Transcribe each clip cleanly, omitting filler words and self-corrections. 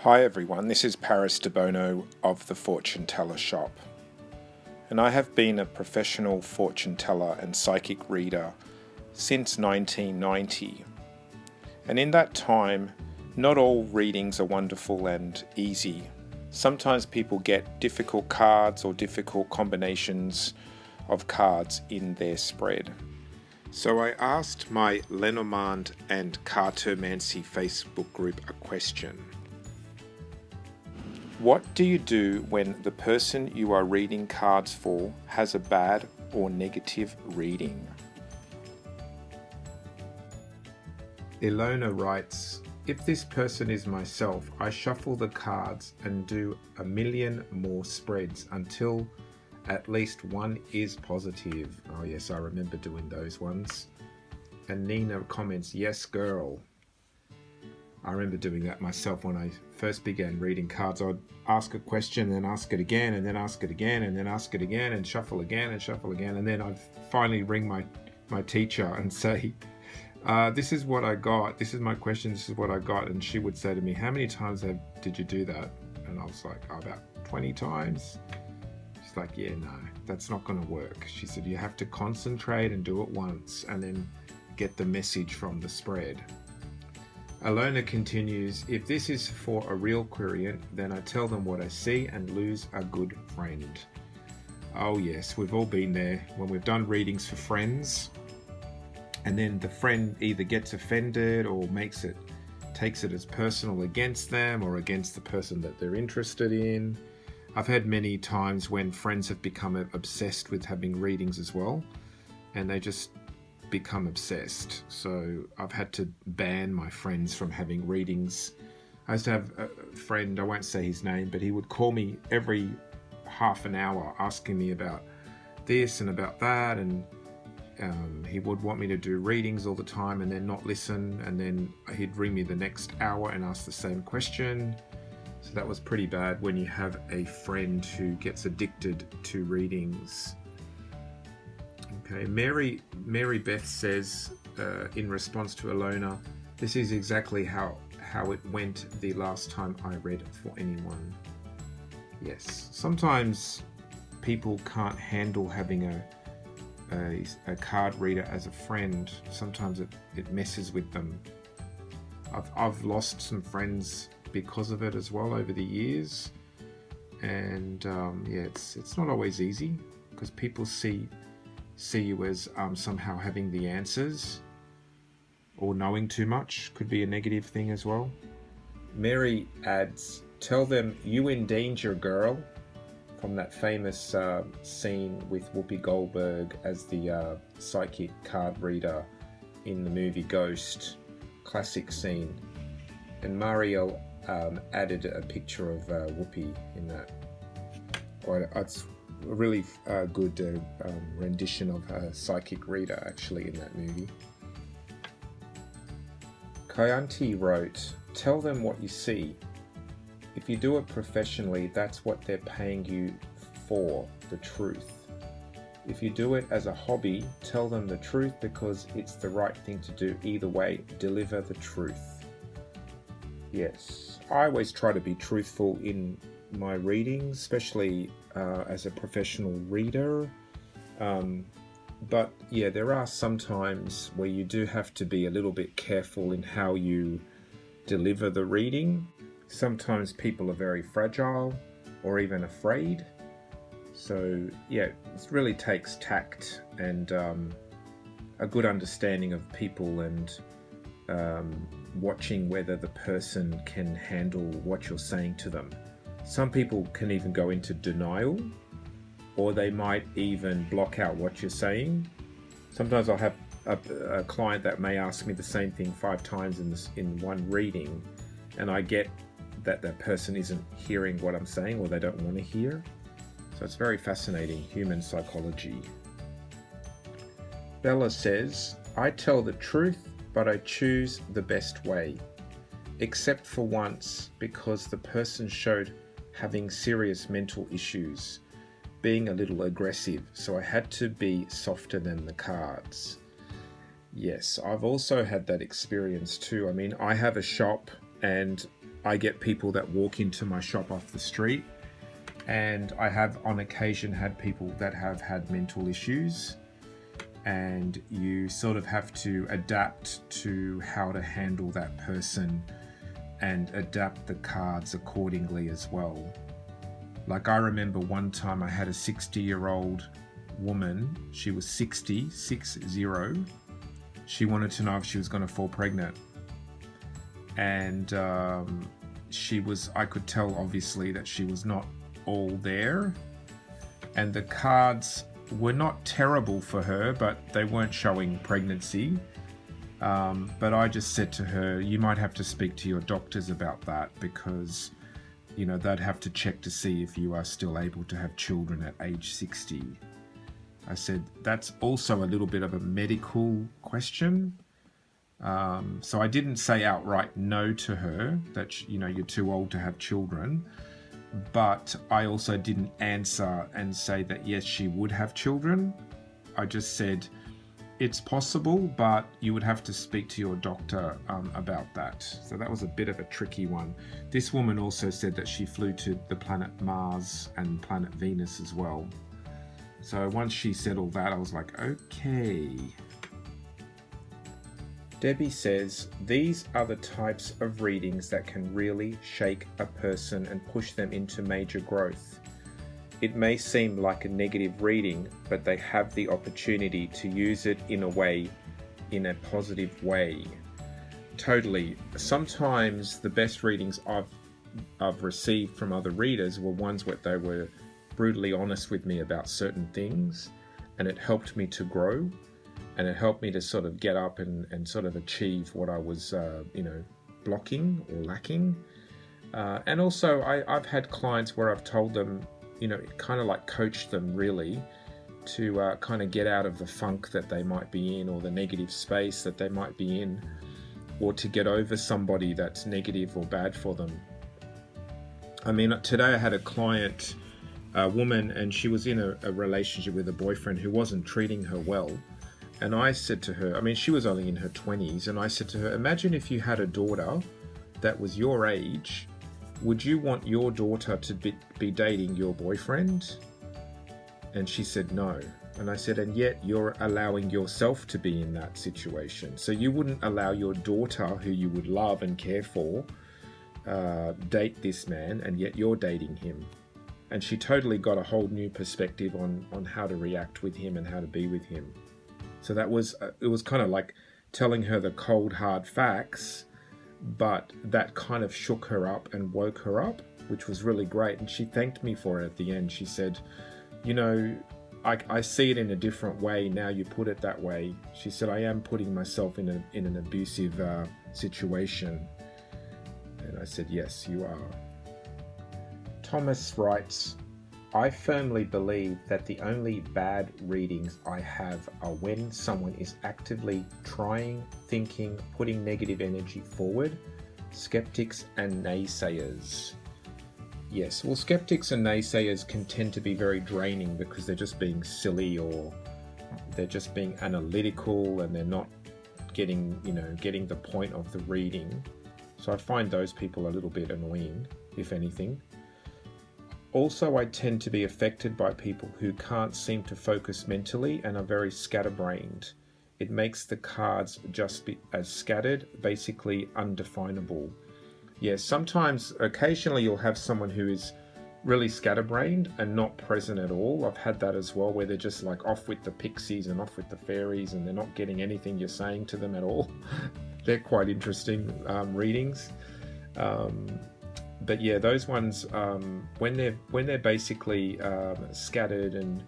Hi everyone, this is Paris de Bono of the Fortune Teller Shop. And I have been a professional fortune teller and psychic reader since 1990. And in that time, not all readings are wonderful and easy. Sometimes people get difficult cards or difficult combinations of cards in their spread. So I asked my Lenormand and Cartomancy Facebook group a question. What do you do when the person you are reading cards for has a bad or negative reading? Ilona writes, if this person is myself, I shuffle the cards and do a million more spreads until at least one is positive. Oh yes, I remember doing those ones. And Nina comments, yes girl. I remember doing that myself when I first began reading cards. I'd ask a question, then ask it again, and then ask it again, and then ask it again, and shuffle again, and shuffle again. And then I'd finally ring my teacher and say, this is what I got. This is my question. This is what I got. And she would say to me, how many times did you do that? And I was like, about 20 times. She's like, yeah, no, that's not going to work. She said, you have to concentrate and do it once and then get the message from the spread. Alona continues, if this is for a real querent, then I tell them what I see and lose a good friend. Oh yes, we've all been there when we've done readings for friends and then the friend either gets offended or takes it as personal against them or against the person that they're interested in. I've had many times when friends have become obsessed with having readings as well, and they just become obsessed. So I've had to ban my friends from having readings. I used to have a friend, I won't say his name, but he would call me every half an hour asking me about this and about that, and he would want me to do readings all the time and then not listen, and then he'd ring me the next hour and ask the same question. So that was pretty bad when you have a friend who gets addicted to readings. Okay, Mary Beth says, in response to Alona, this is exactly how it went the last time I read for anyone. Yes, sometimes people can't handle having a card reader as a friend. Sometimes it messes with them. I've lost some friends because of it as well over the years, and it's not always easy because people see you as somehow having the answers, or knowing too much could be a negative thing as well. Mary adds, tell them you in danger, girl, from that famous scene with Whoopi Goldberg as the psychic card reader in the movie Ghost. Classic scene. And Mario added a picture of Whoopi in that. It's a really good rendition of a psychic reader actually in that movie. Kyanti wrote, tell them what you see. If you do it professionally, that's what they're paying you for, the truth. If you do it as a hobby, tell them the truth because it's the right thing to do either way. Deliver the truth. Yes, I always try to be truthful in my readings, especially as a professional reader. But yeah, there are some times where you do have to be a little bit careful in how you deliver the reading. Sometimes people are very fragile or even afraid. So yeah, it really takes tact and a good understanding of people and watching whether the person can handle what you're saying to them. Some people can even go into denial, or they might even block out what you're saying. Sometimes I'll have a client that may ask me the same thing 5 times in one reading, and I get that person isn't hearing what I'm saying or they don't want to hear. So it's very fascinating, human psychology. Bella says, I tell the truth, but I choose the best way, except for once because the person showed having serious mental issues, being a little aggressive, so I had to be softer than the cards. Yes, I've also had that experience too. I mean, I have a shop and I get people that walk into my shop off the street, and I have on occasion had people that have had mental issues, and you sort of have to adapt to how to handle that person and adapt the cards accordingly as well. Like, I remember one time I had a 60-year-old woman. She was 60. She wanted to know if she was going to fall pregnant. And I could tell obviously that she was not all there. And the cards were not terrible for her, but they weren't showing pregnancy. But I just said to her, you might have to speak to your doctors about that, because they'd have to check to see if you are still able to have children at age 60. I said, that's also a little bit of a medical question. So I didn't say outright no to her, that, you're too old to have children. But I also didn't answer and say that, yes, she would have children. I just said, it's possible, but you would have to speak to your doctor about that. So that was a bit of a tricky one. This woman also said that she flew to the planet Mars and planet Venus as well. So once she said all that, I was like, okay. Debbie says, these are the types of readings that can really shake a person and push them into major growth. It may seem like a negative reading, but they have the opportunity to use it in a positive way. Totally. Sometimes the best readings I've received from other readers were ones where they were brutally honest with me about certain things, and it helped me to grow, and it helped me to sort of get up and sort of achieve what I was, blocking or lacking. And also I've had clients where I've told them, kind of like coach them really to kind of get out of the funk that they might be in, or the negative space that they might be in, or to get over somebody that's negative or bad for them. I mean, today I had a client, a woman, and she was in a relationship with a boyfriend who wasn't treating her well. And I said to her, I mean, she was only in her 20s, and I said to her, imagine if you had a daughter that was your age. Would you want your daughter to be dating your boyfriend? And she said no. And I said, and yet you're allowing yourself to be in that situation. So you wouldn't allow your daughter, who you would love and care for, date this man, and yet you're dating him. And she totally got a whole new perspective on how to react with him and how to be with him. So it was kind of like telling her the cold, hard facts, but that kind of shook her up and woke her up, which was really great. And she thanked me for it at the end. She said, I see it in a different way now you put it that way. She said, I am putting myself in an abusive situation. And I said, yes, you are. Thomas writes, I firmly believe that the only bad readings I have are when someone is actively trying, thinking, putting negative energy forward. Skeptics and naysayers. Yes, well, skeptics and naysayers can tend to be very draining because they're just being silly, or they're just being analytical, and they're not getting the point of the reading. So I find those people a little bit annoying, if anything. Also, I tend to be affected by people who can't seem to focus mentally and are very scatterbrained. It makes the cards just be as scattered, basically undefinable. Yes, sometimes, occasionally you'll have someone who is really scatterbrained and not present at all. I've had that as well, where they're just like off with the pixies and off with the fairies, and they're not getting anything you're saying to them at all. They're quite interesting readings. But yeah, those ones, when they're basically scattered, and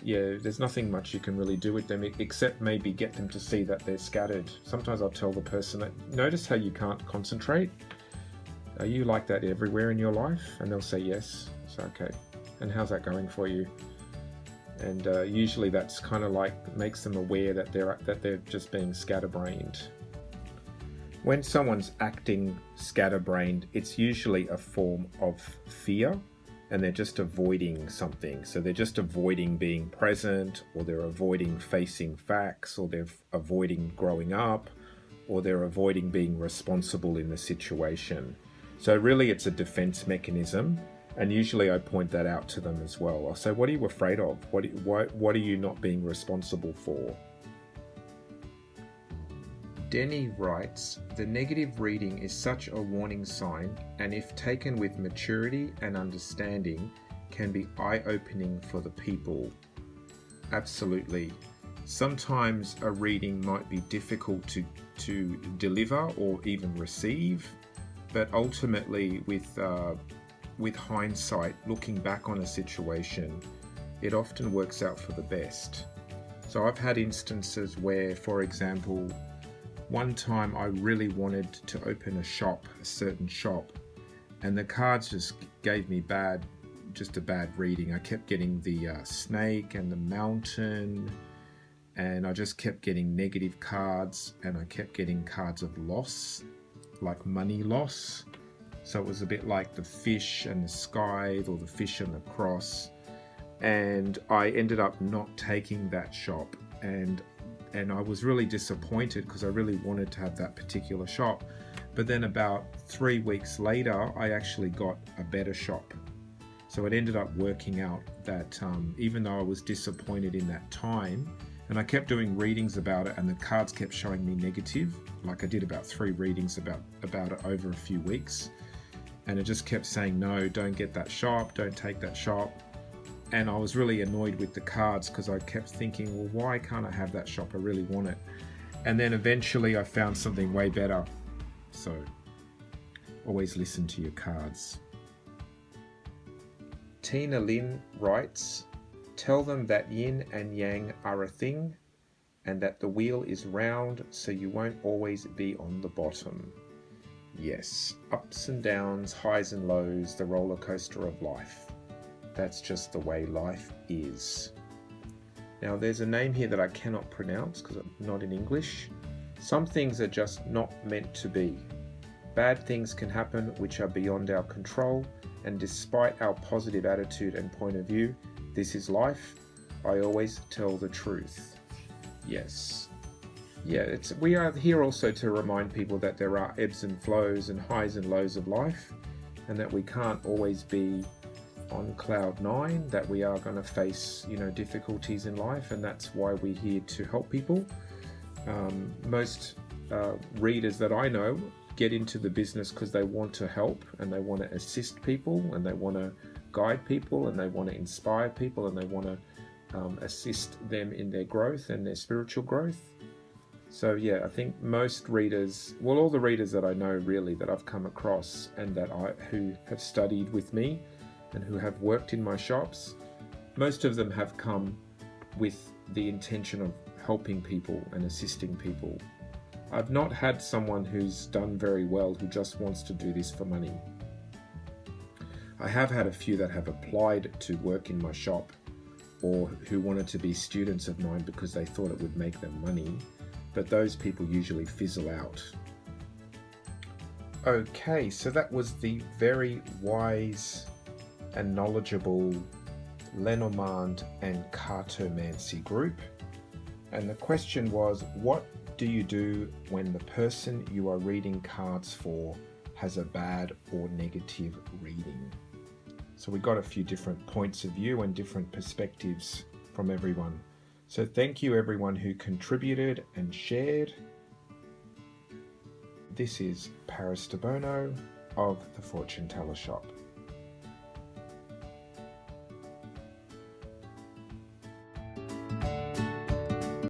yeah, there's nothing much you can really do with them except maybe get them to see that they're scattered. Sometimes I'll tell the person, notice how you can't concentrate. Are you like that everywhere in your life? And they'll say yes. So okay, and how's that going for you? And usually that's kind of like makes them aware that they're just being scatterbrained. When someone's acting scatterbrained, it's usually a form of fear, and they're just avoiding something. So they're just avoiding being present, or they're avoiding facing facts, or they're avoiding growing up, or they're avoiding being responsible in the situation. So really it's a defense mechanism, and usually I point that out to them as well. I'll say, what are you afraid of? What are you not being responsible for? Denny writes, the negative reading is such a warning sign, and if taken with maturity and understanding, can be eye-opening for the people. Absolutely. Sometimes a reading might be difficult to deliver or even receive, but ultimately with hindsight, looking back on a situation, it often works out for the best. So I've had instances where, for example, one time I really wanted to open a certain shop, and the cards just gave me just a bad reading. I kept getting the snake and the mountain, and I just kept getting negative cards, and I kept getting cards of loss, like money loss. So it was a bit like the fish and the scythe, or the fish and the cross. And I ended up not taking that shop, and I was really disappointed because I really wanted to have that particular shop. But then about 3 weeks later, I actually got a better shop. So it ended up working out that even though I was disappointed in that time, and I kept doing readings about it, and the cards kept showing me negative, like I did about 3 readings about it over a few weeks, and it just kept saying, no, don't get that shop, don't take that shop. And I was really annoyed with the cards because I kept thinking, well, why can't I have that shop? I really want it. And then eventually I found something way better. So always listen to your cards. Tina Lynn writes, tell them that yin and yang are a thing, and that the wheel is round, so you won't always be on the bottom. Yes, ups and downs, highs and lows, the roller coaster of life. That's just the way life is. Now there's a name here that I cannot pronounce because I'm not in English. Some things are just not meant to be. Bad things can happen which are beyond our control, and despite our positive attitude and point of view, this is life. I always tell the truth. Yes. Yeah, we are here also to remind people that there are ebbs and flows and highs and lows of life, and that we can't always be on cloud 9, that we are going to face, difficulties in life, and that's why we're here to help people. Most readers that I know get into the business because they want to help, and they want to assist people, and they want to guide people, and they want to inspire people, and they want to assist them in their growth and their spiritual growth. So yeah, I think most readers, well, all the readers that I know really that I've come across and who have studied with me and who have worked in my shops, most of them have come with the intention of helping people and assisting people. I've not had someone who's done very well who just wants to do this for money. I have had a few that have applied to work in my shop, or who wanted to be students of mine because they thought it would make them money, but those people usually fizzle out. Okay, so that was the very wise and knowledgeable Lenormand and Cartomancy group. And the question was, what do you do when the person you are reading cards for has a bad or negative reading? So we got a few different points of view and different perspectives from everyone. So thank you everyone who contributed and shared. This is Paris de Bono of the Fortune Teller Shop.